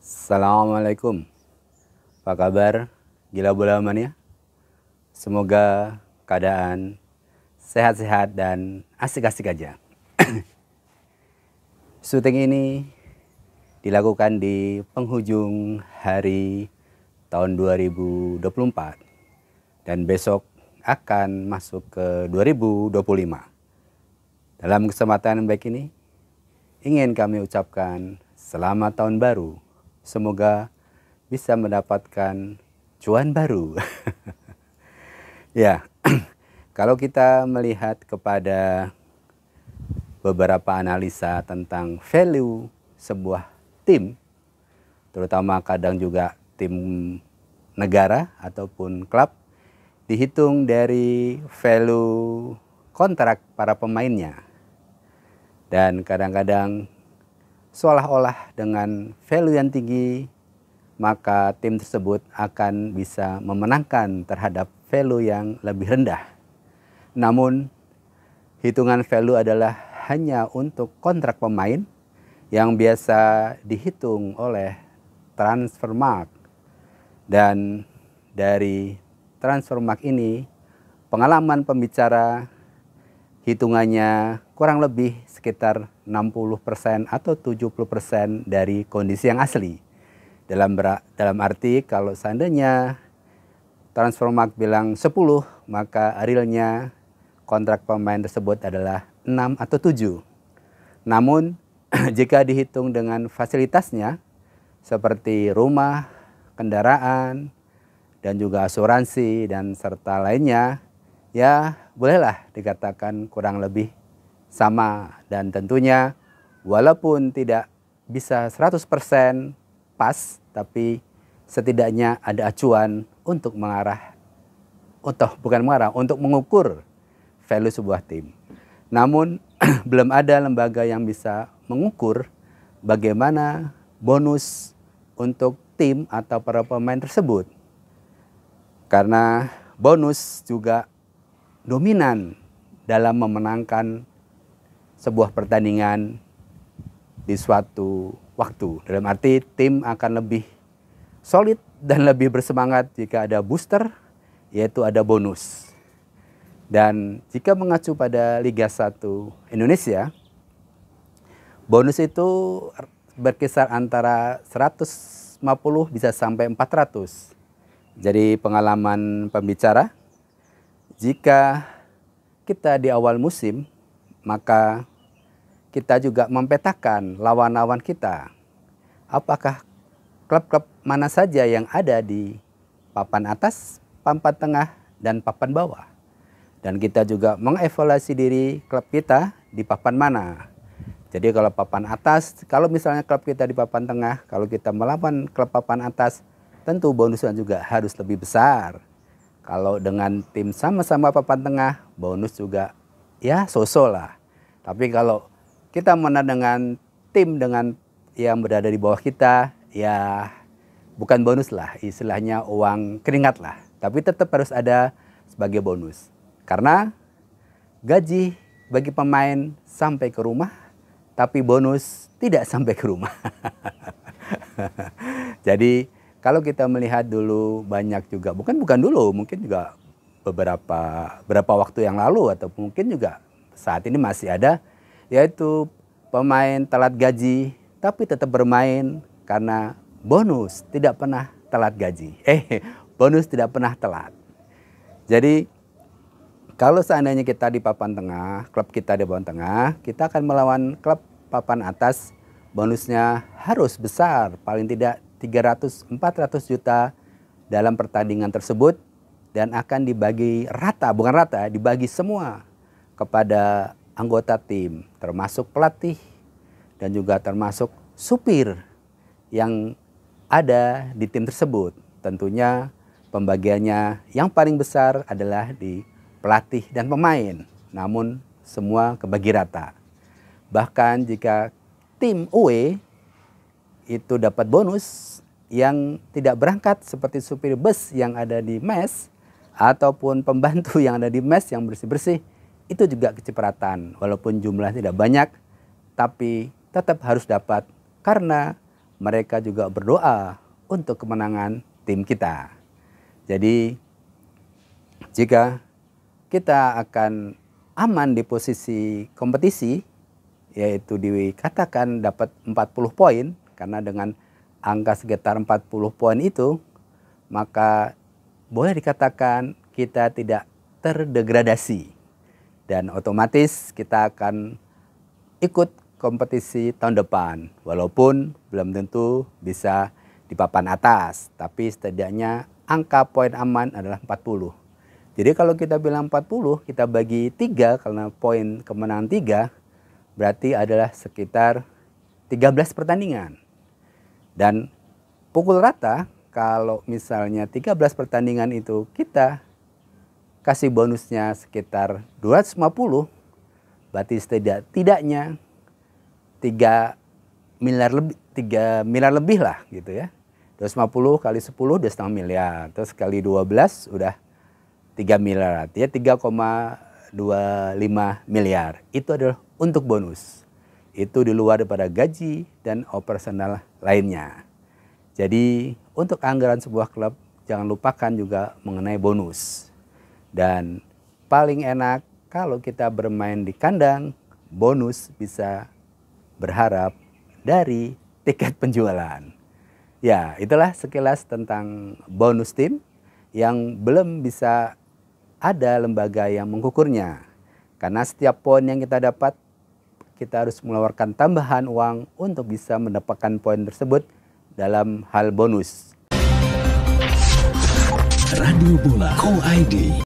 Assalamualaikum. Apa kabar? Gila bola mania. Semoga keadaan sehat-sehat dan asik-asik aja. Syuting ini dilakukan di penghujung hari tahun 2024 dan besok akan masuk ke 2025. Dalam kesempatan baik ini ingin kami ucapkan selamat tahun baru. Semoga bisa mendapatkan cuan baru. Ya, kalau kita melihat kepada beberapa analisa tentang value sebuah tim, terutama kadang juga tim negara ataupun klub, dihitung dari value kontrak para pemainnya. Dan kadang-kadang seolah-olah dengan value yang tinggi, maka tim tersebut akan bisa memenangkan terhadap value yang lebih rendah. Namun, hitungan value adalah hanya untuk kontrak pemain yang biasa dihitung oleh Transfermarkt. Dan dari Transfermarkt ini, pengalaman pembicara hitungannya kurang lebih sekitar 60% atau 70% dari kondisi yang asli. Dalam arti kalau seandainya Transfermarkt bilang 10, maka realnya kontrak pemain tersebut adalah 6 atau 7. Namun jika dihitung dengan fasilitasnya seperti rumah, kendaraan, dan juga asuransi dan serta lainnya, ya bolehlah dikatakan kurang lebih sama. Dan tentunya walaupun tidak bisa 100% pas, tapi setidaknya ada acuan untuk untuk mengukur value sebuah tim. Namun belum ada lembaga yang bisa mengukur bagaimana bonus untuk tim atau para pemain tersebut. Karena bonus juga dominan dalam memenangkan sebuah pertandingan di suatu waktu. Dalam arti tim akan lebih solid dan lebih bersemangat jika ada booster, yaitu ada bonus. Dan jika mengacu pada Liga 1 Indonesia, bonus itu berkisar antara 150 bisa sampai 400. Jadi pengalaman pembicara, jika kita di awal musim, maka kita juga mempetakan lawan-lawan kita. Apakah klub-klub mana saja yang ada di papan atas, papan tengah, dan papan bawah. Dan kita juga mengevaluasi diri klub kita di papan mana. Jadi kalau papan atas, kalau misalnya klub kita di papan tengah, kalau kita melawan klub papan atas, tentu bonusnya juga harus lebih besar. Kalau dengan tim sama-sama papan tengah, bonus juga ya so-so lah. Tapi kalau kita menang dengan tim dengan yang berada di bawah kita, ya bukan bonus lah, istilahnya uang keringat lah. Tapi tetap harus ada sebagai bonus. Karena gaji bagi pemain sampai ke rumah, tapi bonus tidak sampai ke rumah. Jadi kalau kita melihat dulu banyak juga, bukan dulu, mungkin juga beberapa waktu yang lalu atau mungkin juga saat ini masih ada, yaitu pemain telat gaji tapi tetap bermain karena bonus tidak pernah telat gaji. Bonus tidak pernah telat. Jadi kalau seandainya kita di papan tengah, klub kita di papan tengah, kita akan melawan klub papan atas, bonusnya harus besar, paling tidak 300-400 juta dalam pertandingan tersebut, dan akan dibagi rata, bukan rata, dibagi semua kepada anggota tim, termasuk pelatih dan juga termasuk supir yang ada di tim tersebut. Tentunya pembagiannya yang paling besar adalah di pelatih dan pemain, namun semua kebagi rata. Bahkan jika tim away itu dapat bonus yang tidak berangkat seperti supir bus yang ada di mes ataupun pembantu yang ada di mes yang bersih-bersih, itu juga kecipratan. Walaupun jumlahnya tidak banyak, tapi tetap harus dapat karena mereka juga berdoa untuk kemenangan tim kita. Jadi jika kita akan aman di posisi kompetisi, yaitu dikatakan dapat 40 poin, karena dengan angka sekitar 40 poin itu, maka boleh dikatakan kita tidak terdegradasi. Dan otomatis kita akan ikut kompetisi tahun depan, walaupun belum tentu bisa di papan atas, tapi setidaknya angka poin aman adalah 40. Jadi kalau kita bilang 40, kita bagi 3 karena poin kemenangan 3, berarti adalah sekitar 13 pertandingan. Dan pukul rata, kalau misalnya 13 pertandingan itu kita kasih bonusnya sekitar 250, berarti setidaknya 3 miliar lebih lah gitu ya. 250 kali 10 udah setengah miliar. Terus kali 12 udah 3 miliar. Artinya 3,25 miliar. Itu adalah untuk bonus. Itu di luar daripada gaji dan operasional lainnya. Jadi untuk anggaran sebuah klub jangan lupakan juga mengenai bonus. Dan paling enak kalau kita bermain di kandang, bonus bisa berharap dari tiket penjualan. Ya, itulah sekilas tentang bonus tim yang belum bisa ada lembaga yang mengukurnya. Karena setiap poin yang kita dapat, kita harus mengeluarkan tambahan uang untuk bisa mendapatkan poin tersebut dalam hal bonus. Radio Bola Co ID.